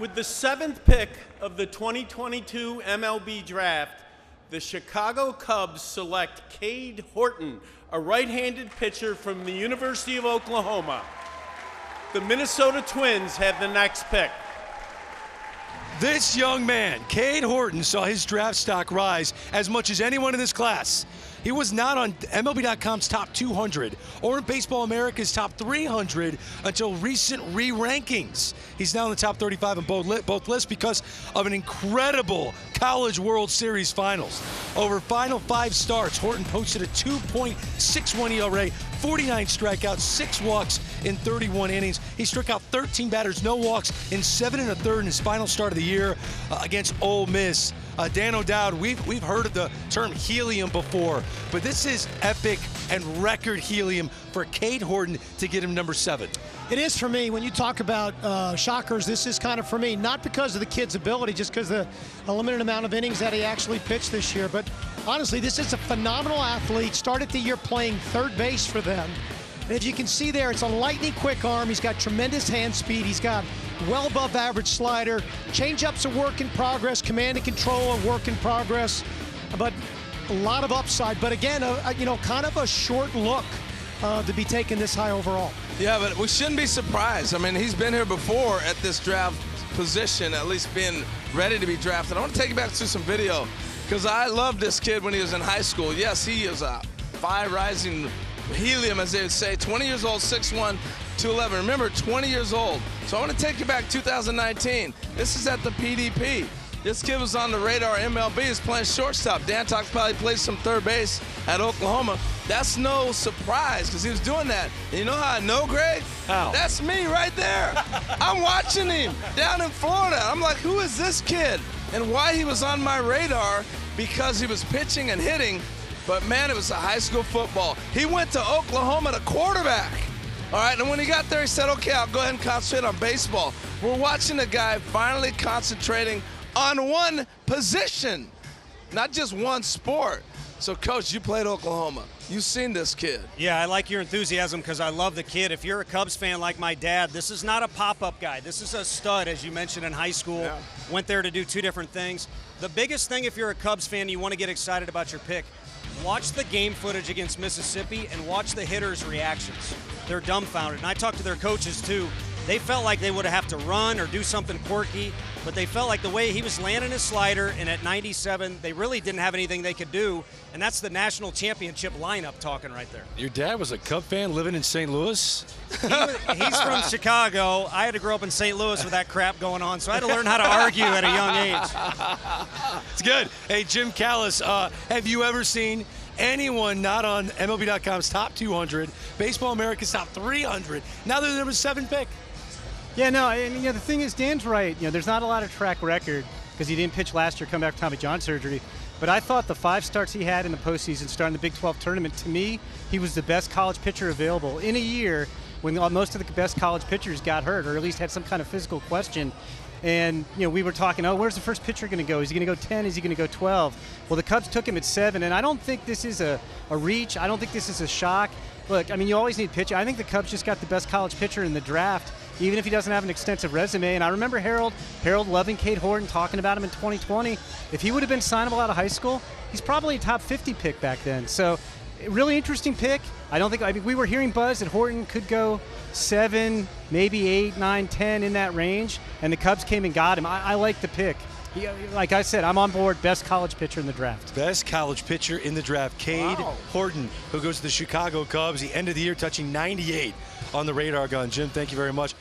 With the 7th pick of the 2022 MLB Draft, the Chicago Cubs select Cade Horton, a right-handed pitcher from the University of Oklahoma. The Minnesota Twins have the next pick. This young man, Cade Horton, saw his draft stock rise as much as anyone in this class. He was not on MLB.com's top 200 or in Baseball America's top 300 until recent re-rankings. He's now in the top 35 in both lists because of an incredible College World Series finals. Over final 5 starts, Horton posted a 2.61 ERA, 49 strikeouts, 6 walks in 31 innings. He struck out 13 batters, no walks in 7 1/3 in his final start of the year against Ole Miss. Dan O'Dowd, we've heard of the term helium before, but this is epic and record helium for Cade Horton to get him number 7. It is for me. When you talk about shockers, this is kind of for me, not because of the kid's ability, just because of the limited amount of innings that he actually pitched this year. But honestly, this is a phenomenal athlete. Started the year playing third base for them. And if you can see there, it's a lightning quick arm. He's got tremendous hand speed. He's got well above average slider. Changeup's a work in progress. Command and control a work in progress. But a lot of upside. But again, kind of a short look to be taken this high overall. Yeah, but we shouldn't be surprised. I mean, he's been here before at this draft position, at least being ready to be drafted. I want to take you back to some video because I loved this kid when he was in high school. Yes, he is a rising helium, as they would say. 20 years old, 6'1", 211. Remember, 20 years old. So I want to take you back 2019. This is at the PDP. This kid was on the radar. MLB is playing shortstop. Dan Talks probably played some third base at Oklahoma. That's no surprise because he was doing that. And you know how I know, Greg? How? That's me right there. I'm watching him down in Florida. I'm like, who is this kid? And why he was on my radar? Because he was pitching and hitting. But man, it was a high school football. He went to Oklahoma to quarterback. All right, and when he got there, he said, okay, I'll go ahead and concentrate on baseball. We're watching a guy finally concentrating on one position, not just one sport. So, Coach, you played Oklahoma. You've seen this kid. Yeah, I like your enthusiasm because I love the kid. If you're a Cubs fan like my dad, this is not a pop-up guy. This is a stud, as you mentioned, in high school. Yeah. Went there to do 2 different things. The biggest thing, if you're a Cubs fan, you want to get excited about your pick, watch the game footage against Mississippi and watch the hitters' reactions. They're dumbfounded. And I talked to their coaches, too. They felt like they would have to run or do something quirky, but they felt like the way he was landing his slider and at 97, they really didn't have anything they could do, and that's the national championship lineup talking right there. Your dad was a Cub fan living in St. Louis? He's from Chicago. I had to grow up in St. Louis with that crap going on, so I had to learn how to argue at a young age. It's good. Hey, Jim Callis, have you ever seen anyone not on MLB.com's top 200, Baseball America's top 300? Now they're the number 7 pick. Yeah, no, and the thing is, Dan's right. There's not a lot of track record because he didn't pitch last year, come back from Tommy John surgery. But I thought the 5 starts he had in the postseason, starting the Big 12 tournament, to me, he was the best college pitcher available in a year when most of the best college pitchers got hurt or at least had some kind of physical question. And, we were talking, where's the first pitcher going to go? Is he going to go 10? Is he going to go 12? Well, the Cubs took him at 7, and I don't think this is a reach. I don't think this is a shock. Look, you always need pitching. I think the Cubs just got the best college pitcher in the draft, even if he doesn't have an extensive resume. And I remember Harold loving Cade Horton, talking about him in 2020. If he would have been signable out of high school, he's probably a top 50 pick back then. So, really interesting pick. We were hearing buzz that Horton could go 7, maybe 8, 9, 10 in that range, and the Cubs came and got him. I like the pick. Like I said, I'm on board. Best college pitcher in the draft. Best college pitcher in the draft, Cade Horton, who goes to the Chicago Cubs. He ended the year touching 98 on the radar gun. Jim, thank you very much.